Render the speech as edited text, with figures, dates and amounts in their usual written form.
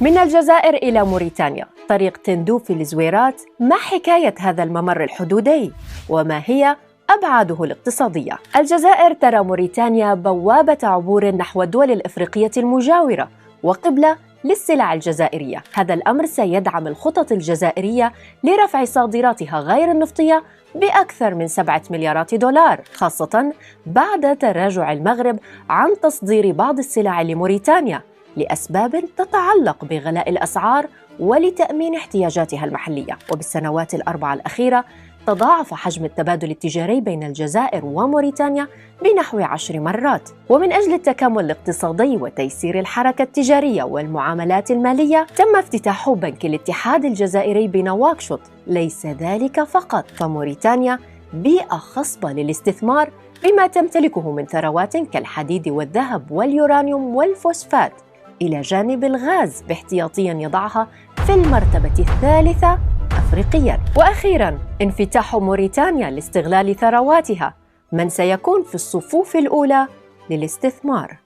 من الجزائر إلى موريتانيا، طريق تندوف في الزويرات. ما حكاية هذا الممر الحدودي؟ وما هي أبعاده الاقتصادية؟ الجزائر ترى موريتانيا بوابة عبور نحو الدول الإفريقية المجاورة وقبلة للسلع الجزائرية. هذا الأمر سيدعم الخطط الجزائرية لرفع صادراتها غير النفطية بأكثر من 7 مليارات دولار، خاصة بعد تراجع المغرب عن تصدير بعض السلع لموريتانيا لأسباب تتعلق بغلاء الأسعار ولتأمين احتياجاتها المحلية. وبالسنوات الأربعة الأخيرة تضاعف حجم التبادل التجاري بين الجزائر وموريتانيا بنحو 10 مرات. ومن أجل التكامل الاقتصادي وتيسير الحركة التجارية والمعاملات المالية تم افتتاح بنك الاتحاد الجزائري بنواكشوط. ليس ذلك فقط، فموريتانيا بيئة خصبة للاستثمار بما تمتلكه من ثروات كالحديد والذهب واليورانيوم والفوسفات، إلى جانب الغاز باحتياطياً يضعها في المرتبة الثالثة أفريقياً. وأخيراً، انفتاح موريتانيا لاستغلال ثرواتها. من سيكون في الصفوف الأولى للاستثمار؟